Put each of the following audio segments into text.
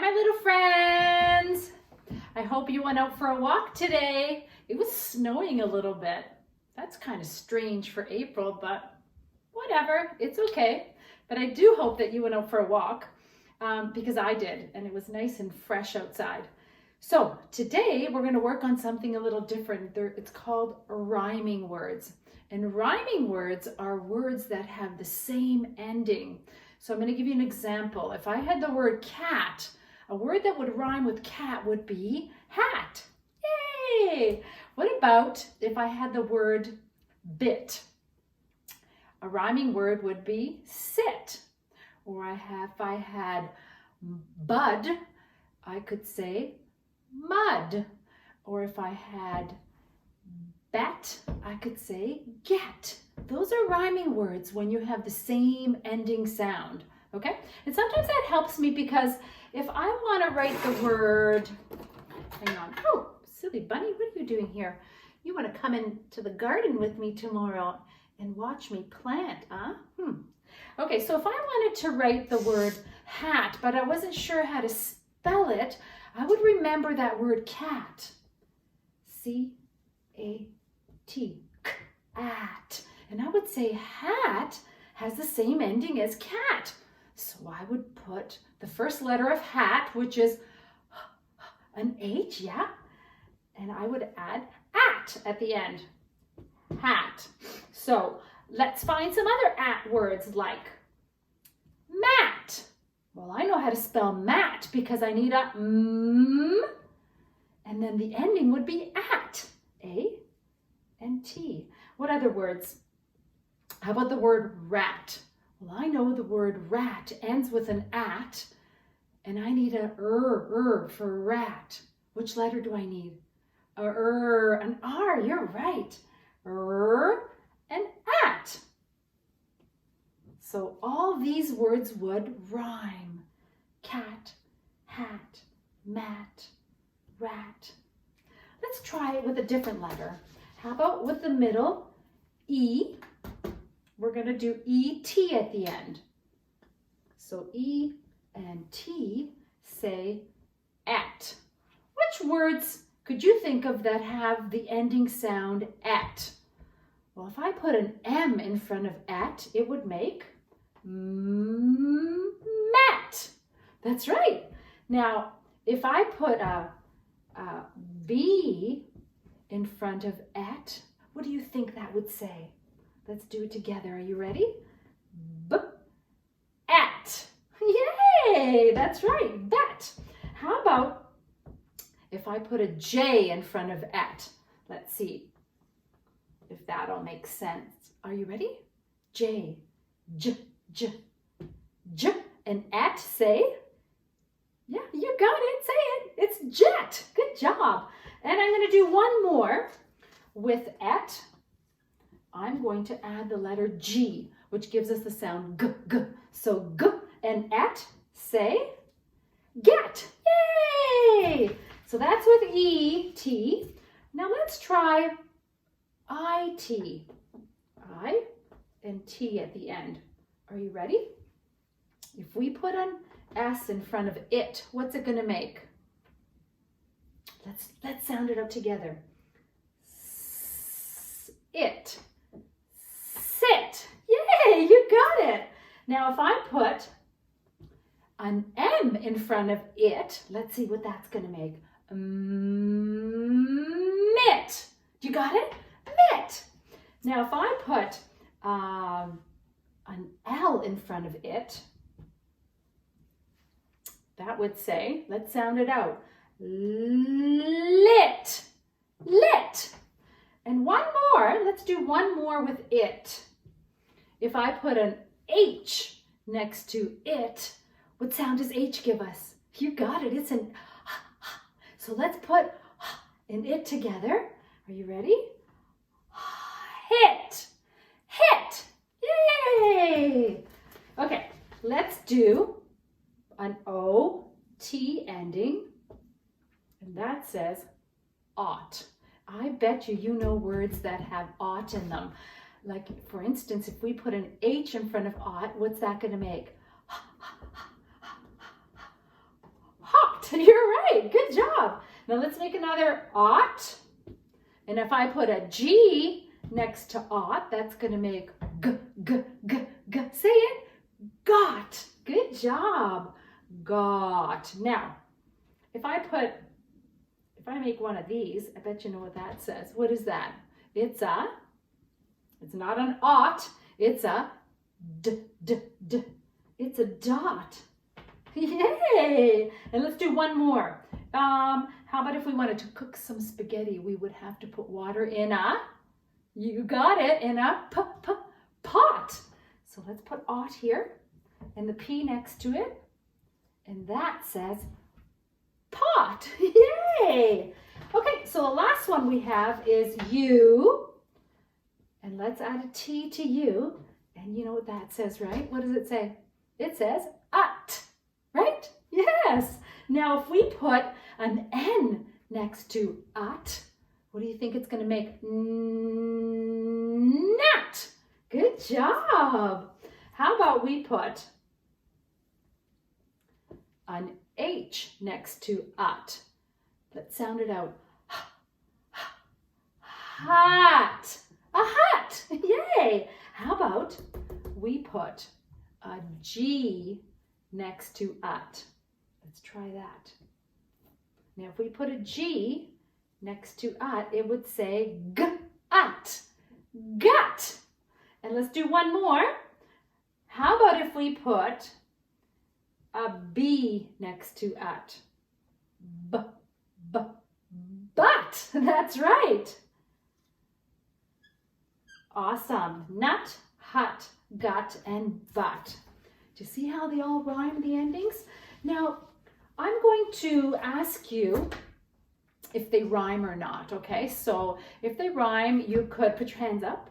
Hi, my little friends. I hope you went out for a walk today. It was snowing a little bit. That's kind of strange for April, but whatever, it's okay. But I do hope that you went out for a walk because I did, and it was nice and fresh outside. So today we're going to work on something a little different. It's called rhyming words. And rhyming words are words that have the same ending. So I'm going to give you an example. If I had the word cat, a word that would rhyme with cat would be hat. Yay! What about if I had the word bit? A rhyming word would be sit. Or if I had bud, I could say mud. Or if I had bet, I could say get. Those are rhyming words when you have the same ending sound, okay? And sometimes that helps me because if I want to write the word, hang on, oh, silly bunny, what are you doing here? You want to come into the garden with me tomorrow and watch me plant, huh? Okay, so if I wanted to write the word hat, but I wasn't sure how to spell it, I would remember that word cat. C-A-T, cat. And I would say hat has the same ending as cat. So I would put the first letter of hat, which is an H, yeah? And I would add at the end. Hat. So let's find some other at words like mat. Well, I know how to spell mat because I need a and then the ending would be at. A-N-T. What other words? How about the word rat? Well, I know the word rat ends with an at, and I need a for rat. Which letter do I need? An R, you're right. And at. So all these words would rhyme. Cat, hat, mat, rat. Let's try it with a different letter. How about with the middle, E? We're going to do E-T at the end. So E and T say at. Which words could you think of that have the ending sound at? Well, if I put an M in front of at, it would make mat. That's right. Now, if I put a B in front of at, what do you think that would say? Let's do it together. Are you ready? At. Yay! That's right. Bet. How about if I put a J in front of at? Let's see if that'll make sense. Are you ready? J, J, J, J. And at, say, yeah, you got it. Say it. It's jet. Good job. And I'm going to do one more with at. I'm going to add the letter G, which gives us the sound G, G. So G and at, say, get. Yay! So that's with E, T. Now let's try I-T. I and T at the end. Are you ready? If we put an S in front of it, what's it going to make? Let's sound it out together. It. Sit. Yay, you got it. Now if I put an M in front of it, let's see what that's going to make. Mit. You got it? Mit. Now if I put an L in front of it, that would say, let's sound it out. Lit. Lit. And one more, let's do one more with it. If I put an H next to it, what sound does H give us? You got it, it's an so let's put and it together. Are you ready? Hit. Hit. Yay! Okay, let's do an O-T ending, and that says ought. I bet you know words that have ought in them. Like, for instance, if we put an H in front of ought, what's that going to make? Yay, good job. Now let's make another ought. And if I put a G next to ought, that's going to make g, g, g, g. Say it. Got. Good job. Got. Now, if I make one of these, I bet you know what that says. What is that? It's not an ought. It's a d, d, d. It's a dot. Yay! And let's do one more. How about if we wanted to cook some spaghetti, we would have to put water in you got it, in a pot. So let's put ought here and the P next to it. And that says pot. Yay! Okay, so the last one we have is you. And let's add a T to you. And you know what that says, right? What does it say? It says ut, right? Yes. Now, if we put an N next to ut, what do you think it's going to make? Nut. Good job. How about we put an H next to ut? Let's sound it out. Hot. A hut. Yay. How about we put a G next to ut? Let's try that. Now, if we put a G next to ut, it would say gut. Gut. And let's do one more. How about if we put a B next to ut? But. That's right. Awesome. Nut, hut, gut, and butt. Do you see how they all rhyme, the endings? Now, I'm going to ask you if they rhyme or not, okay? So if they rhyme, you could put your hands up.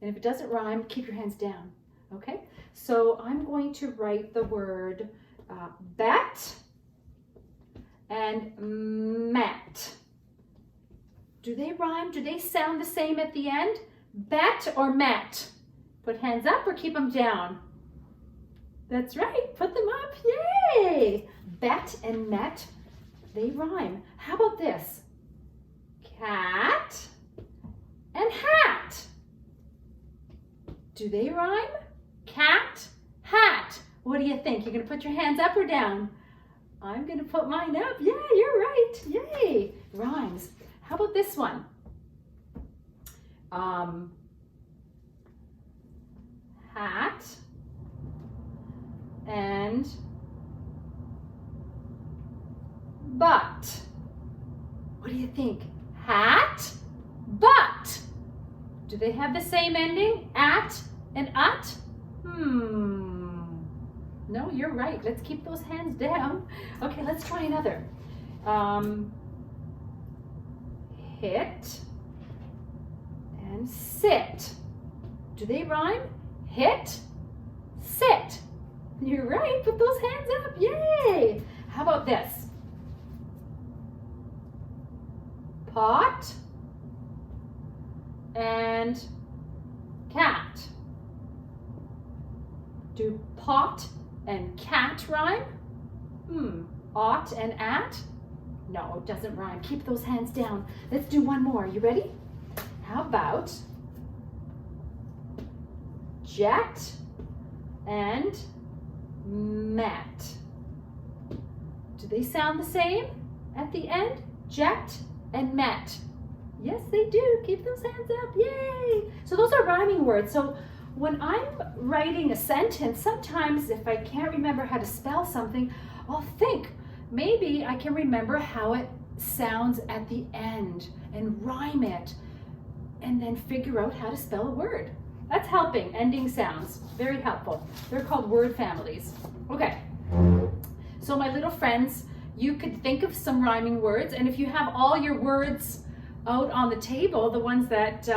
And if it doesn't rhyme, keep your hands down, okay? So I'm going to write the word bet and met. Do they rhyme? Do they sound the same at the end? Bet or met? Put hands up or keep them down. That's right, put them up, yay! Bet and met, they rhyme. How about this? Cat and hat. Do they rhyme? Cat, hat. What do you think? You're gonna put your hands up or down? I'm gonna put mine up. Yeah, you're right, yay. Rhymes. How about this one? Hat and butt. What do you think? Hat, butt. Do they have the same ending? At and ut? No, you're right. Let's keep those hands down. Okay, let's try another. Hit and sit. Do they rhyme? Hit, sit. You're right. Put those hands up. Yay. How about this? Pot and cat. Do pot and cat rhyme? Ought and at? No, it doesn't rhyme. Keep those hands down. Let's do one more. You ready? How about jet and met? Do they sound the same at the end? Jet and met. Yes, they do. Keep those hands up. Yay! So those are rhyming words. So when I'm writing a sentence, sometimes if I can't remember how to spell something, I'll think maybe I can remember how it sounds at the end and rhyme it and then figure out how to spell a word. That's helping. Ending sounds. Very helpful. They're called word families. Okay. So my little friends, you could think of some rhyming words, and if you have all your words out on the table, the ones that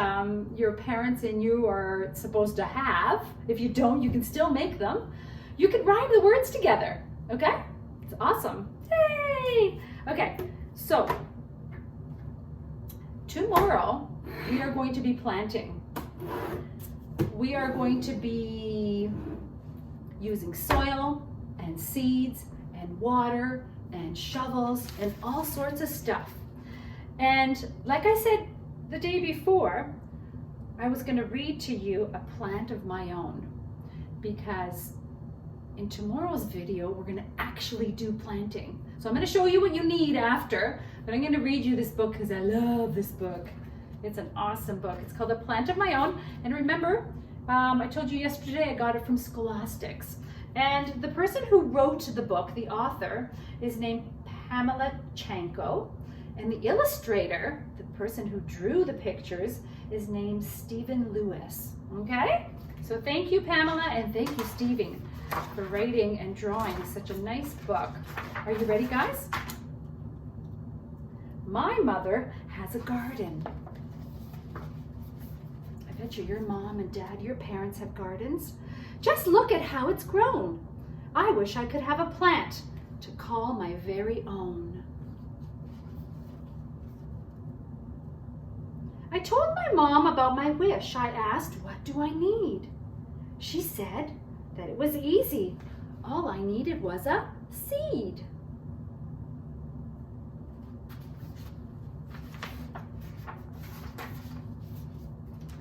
your parents and you are supposed to have, if you don't, you can still make them. You could rhyme the words together, okay? It's awesome. Yay! Okay, so tomorrow we are going to be planting. We are going to be using soil and seeds and water and shovels and all sorts of stuff. And like I said the day before, I was going to read to you a plant of my own, because in tomorrow's video, we're going to actually do planting. So I'm going to show you what you need after, but I'm going to read you this book because I love this book. It's an awesome book. It's called A Plant of My Own. And remember, I told you yesterday I got it from Scholastics. And the person who wrote the book, the author, is named Pamela Chanko. And the illustrator, the person who drew the pictures, is named Stephen Lewis. Okay? So thank you, Pamela, and thank you, Stephen, for writing and drawing such a nice book. Are you ready, guys? My mother has a garden. I bet you your mom and dad, your parents have gardens. Just look at how it's grown. I wish I could have a plant to call my very own. I told my mom about my wish. I asked, what do I need? She said that it was easy. All I needed was a seed.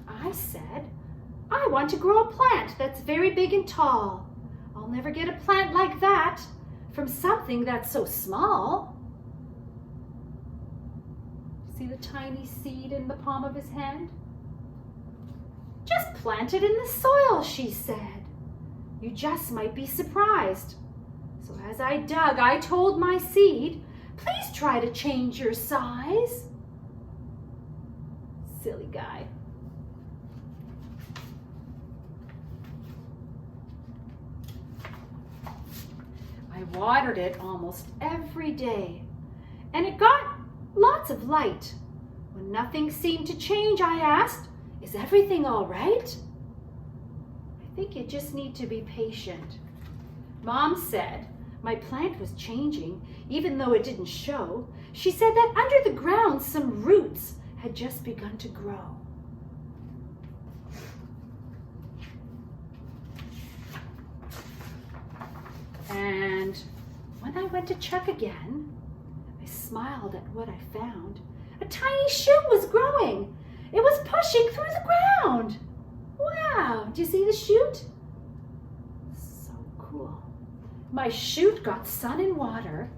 I said, I want to grow a plant that's very big and tall. I'll never get a plant like that from something that's so small. See the tiny seed in the palm of his hand? Just plant it in the soil, she said. You just might be surprised. So as I dug, I told my seed, please try to change your size. Silly guy. I watered it almost every day, and it got lots of light. When nothing seemed to change, I asked, is everything all right? I think you just need to be patient. Mom said my plant was changing, even though it didn't show. She said that under the ground, some roots had just begun to grow. And when I went to check again, I smiled at what I found. A tiny shoot was growing. It was pushing through the ground. Wow, do you see the shoot? So cool. My shoot got sun and water,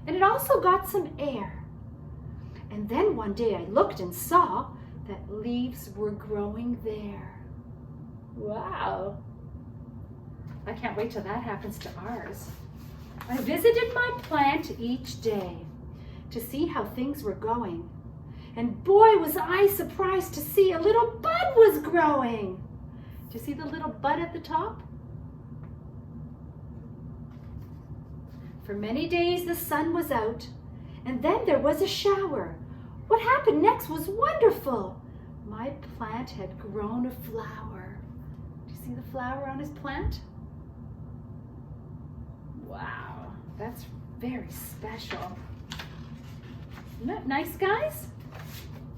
and it also got some air. And then one day I looked and saw that leaves were growing there. Wow. I can't wait till that happens to ours. I visited my plant each day to see how things were going. And boy, was I surprised to see a little bud was growing. Do you see the little bud at the top? For many days the sun was out, and then there was a shower. What happened next was wonderful. My plant had grown a flower. Do you see the flower on his plant? Wow, that's very special. Isn't that nice, guys?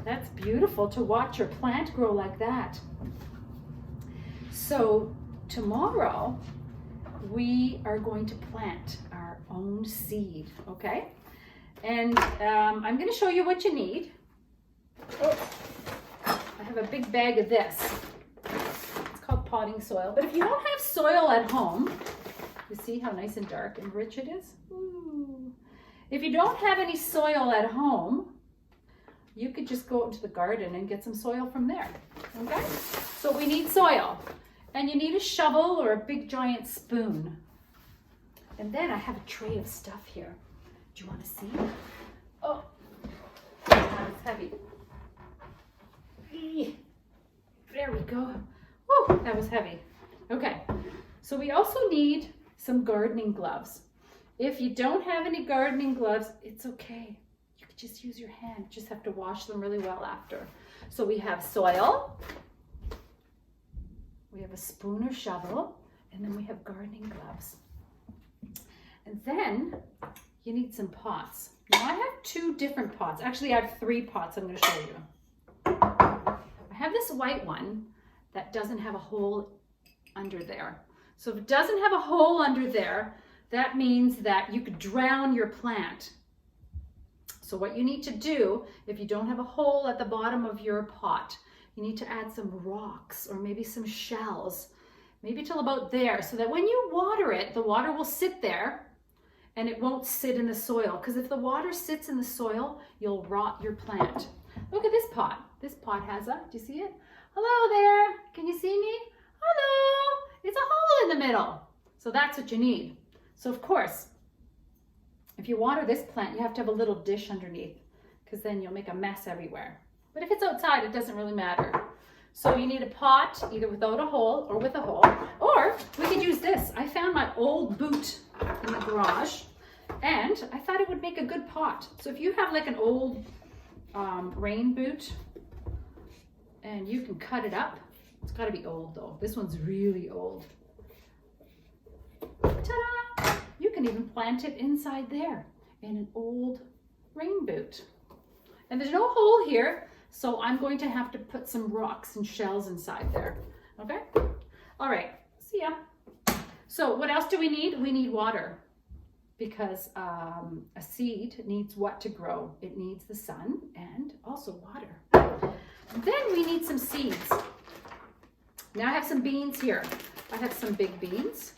That's beautiful to watch your plant grow like that. So tomorrow we are going to plant our own seed, okay? And I'm going to show you what you need. Oh, I have a big bag of this. It's called potting soil. But if you don't have soil at home, you see how nice and dark and rich it is? Ooh. If you don't have any soil at home, you could just go out into the garden and get some soil from there, okay? So we need soil, and you need a shovel or a big giant spoon. And then I have a tray of stuff here. Do you want to see? Oh, that's heavy. There we go. Woo, that was heavy. Okay, so we also need some gardening gloves. If you don't have any gardening gloves, it's okay. You could just use your hand. Just have to wash them really well after. So we have soil, we have a spoon or shovel, and then we have gardening gloves. And then you need some pots. Now I have 2 different pots. Actually, I have 3 pots I'm going to show you. I have this white one that doesn't have a hole under there. So if it doesn't have a hole under there, that means that you could drown your plant. So what you need to do, if you don't have a hole at the bottom of your pot, you need to add some rocks or maybe some shells, maybe till about there, so that when you water it, the water will sit there and it won't sit in the soil. Because if the water sits in the soil, you'll rot your plant. Look at this pot. This pot has do you see it? Hello there, can you see me? Hello, it's a hole in the middle. So that's what you need. So of course, if you water this plant, you have to have a little dish underneath, because then you'll make a mess everywhere. But if it's outside, it doesn't really matter. So you need a pot, either without a hole or with a hole, or we could use this. I found my old boot in the garage, and I thought it would make a good pot. So if you have like an old rain boot, and you can cut it up. It's got to be old though. This one's really old. Ta-da! You can even plant it inside there in an old rain boot. And there's no hole here, so I'm going to have to put some rocks and shells inside there. Okay? All right. See ya. So what else do we need? We need water, because a seed needs what to grow? It needs the sun and also water. Then we need some seeds. Now I have some beans here. I have some big beans.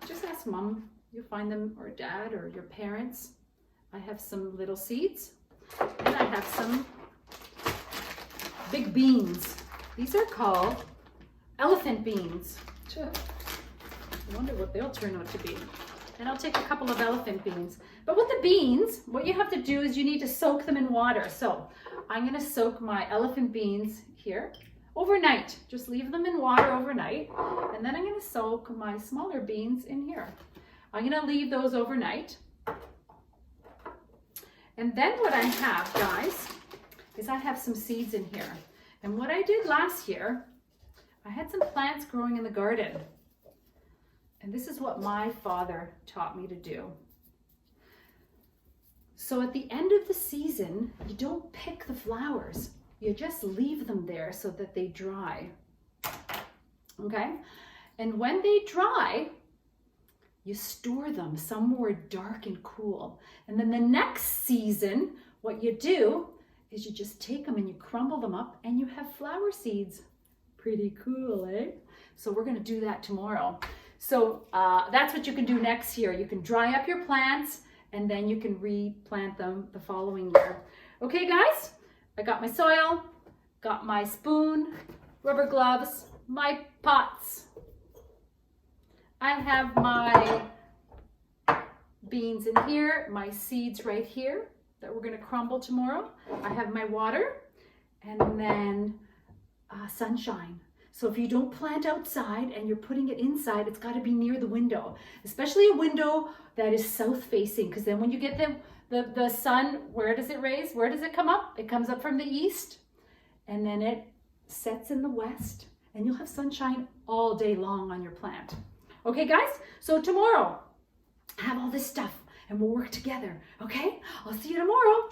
Just ask Mom. You'll find them, or Dad, or your parents. I have some little seeds, and I have some big beans. These are called elephant beans. I wonder what they'll turn out to be. And I'll take a couple of elephant beans. But with the beans, what you have to do is you need to soak them in water. So I'm going to soak my elephant beans here overnight. Just leave them in water overnight. And then I'm going to soak my smaller beans in here. I'm going to leave those overnight. And then what I have, guys, is I have some seeds in here. And what I did last year, I had some plants growing in the garden. And this is what my father taught me to do. So at the end of the season, you don't pick the flowers. You just leave them there so that they dry. Okay? And when they dry, you store them somewhere dark and cool. And then the next season, what you do is you just take them and you crumble them up and you have flower seeds. Pretty cool, eh? So we're gonna do that tomorrow. So that's what you can do next year. You can dry up your plants and then you can replant them the following year. Okay, guys, I got my soil, got my spoon, rubber gloves, my pots. I have my beans in here, my seeds right here that we're gonna crumble tomorrow. I have my water and then sunshine. So if you don't plant outside and you're putting it inside, it's got to be near the window, especially a window that is south facing, because then when you get the sun, where does it raise? Where does it come up? It comes up from the east and then it sets in the west and you'll have sunshine all day long on your plant. Okay, guys? So tomorrow, I have all this stuff and we'll work together. Okay? I'll see you tomorrow.